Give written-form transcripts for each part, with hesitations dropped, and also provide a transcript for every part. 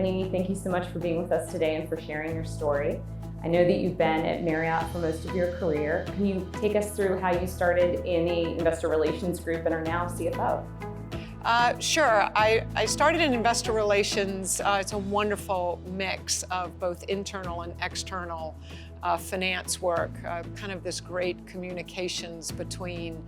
Leeny, thank you so much for being with us today and for sharing your story. I know that you've been at Marriott for most of your career. Can you take us through how you started in the investor relations group and are now CFO? Sure. I started in investor relations. It's a wonderful mix of both internal and external finance work, kind of this great communications between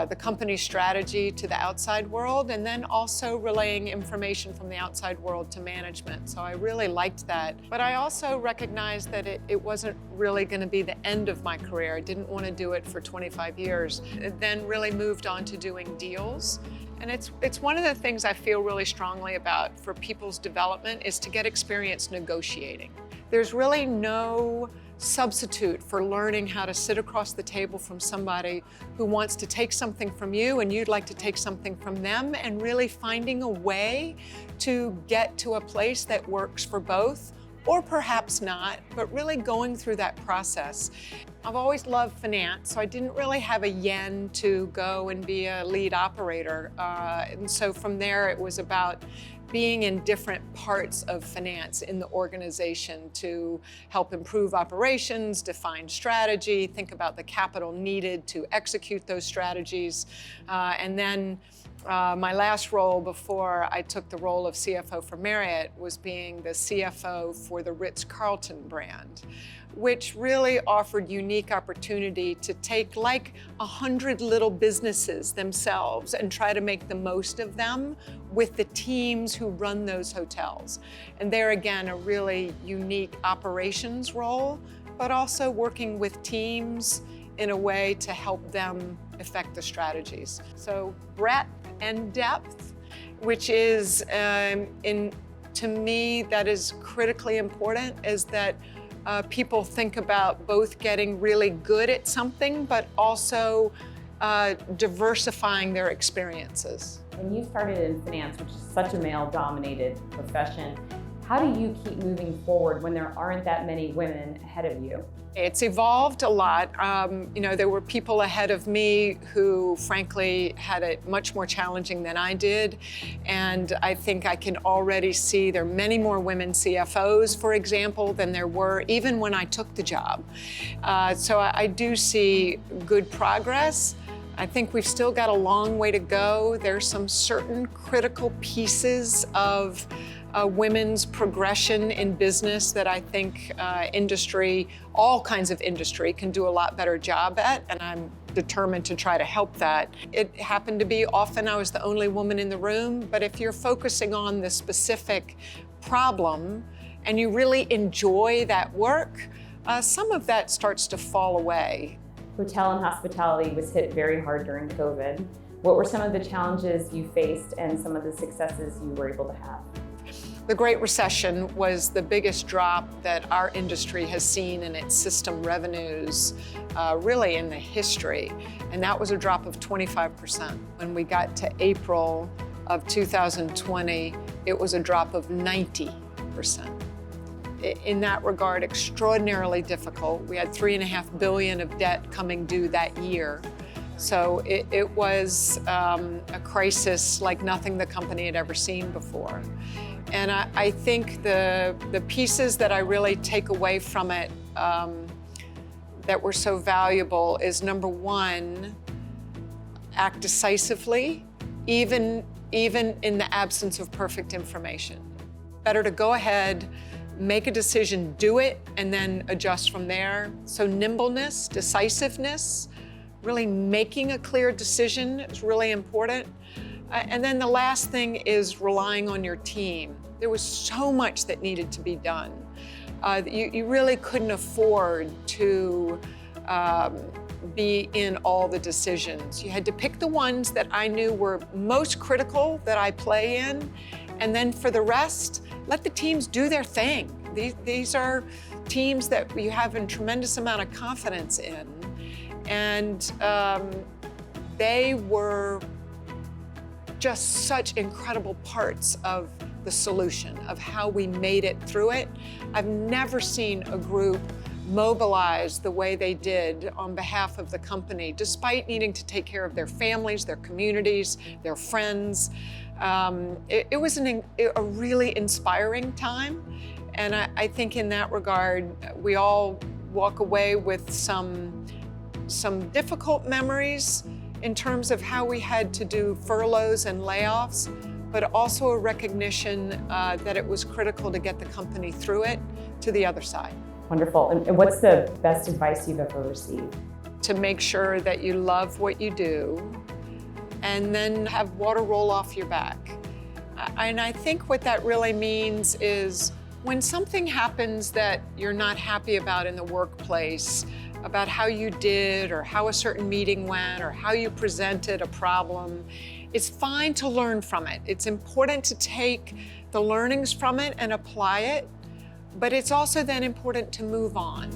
the company's strategy to the outside world, and then also relaying information from the outside world to management. So I really liked that. But I also recognized that it wasn't really going to be the end of my career. I didn't want to do it for 25 years. It then really moved on to doing deals. And it's one of the things I feel really strongly about for people's development is to get experience negotiating. There's really no substitute for learning how to sit across the table from somebody who wants to take something from you and you'd like to take something from them, and really finding a way to get to a place that works for both, or perhaps not, but really going through that process. I've always loved finance, so I didn't really have a yen to go and be a lead operator. And so from there, it was about being in different parts of finance in the organization to help improve operations, define strategy, think about the capital needed to execute those strategies. And then my last role before I took the role of CFO for Marriott was being the CFO for the Ritz-Carlton brand, which really offered unique opportunity to take like 100 little businesses themselves and try to make the most of them with the teams who run those hotels. And there again, a really unique operations role, but also working with teams in a way to help them affect the strategies. So breadth and depth, which is, to me, that is critically important, is that people think about both getting really good at something, but also diversifying their experiences. When you started in finance, which is such a male-dominated profession, how do you keep moving forward when there aren't that many women ahead of you? It's evolved a lot. There were people ahead of me who, frankly, had it much more challenging than I did. And I think I can already see there are many more women CFOs, for example, than there were even when I took the job. So I do see good progress. I think we've still got a long way to go. There's some certain critical pieces of women's progression in business that I think industry, all kinds of industry, can do a lot better job at, and I'm determined to try to help that. It happened to be often I was the only woman in the room, but if you're focusing on the specific problem and you really enjoy that work, some of that starts to fall away. Hotel and hospitality was hit very hard during COVID. What were some of the challenges you faced and some of the successes you were able to have? The Great Recession was the biggest drop that our industry has seen in its system revenues, really in the history. And that was a drop of 25%. When we got to April of 2020, it was a drop of 90%. In that regard, extraordinarily difficult. We had $3.5 billion of debt coming due that year. So it was a crisis like nothing the company had ever seen before. And I think the pieces that I really take away from it that were so valuable is, number one, act decisively, even in the absence of perfect information. Better to go ahead, make a decision, do it, and then adjust from there. So nimbleness, decisiveness, really making a clear decision is really important. And then the last thing is relying on your team. There was so much that needed to be done. You really couldn't afford to be in all the decisions. You had to pick the ones that I knew were most critical that I play in, and then for the rest, let the teams do their thing. These are teams that you have a tremendous amount of confidence in, and they were just such incredible parts of the solution, of how we made it through it. I've never seen a group mobilize the way they did on behalf of the company, despite needing to take care of their families, their communities, their friends. It was a really inspiring time. And I think in that regard, we all walk away with some difficult memories in terms of how we had to do furloughs and layoffs, but also a recognition that it was critical to get the company through it to the other side. Wonderful. And what's the best advice you've ever received? To make sure that you love what you do and then have water roll off your back. And I think what that really means is when something happens that you're not happy about in the workplace, about how you did or how a certain meeting went or how you presented a problem, it's fine to learn from it. It's important to take the learnings from it and apply it, but it's also then important to move on.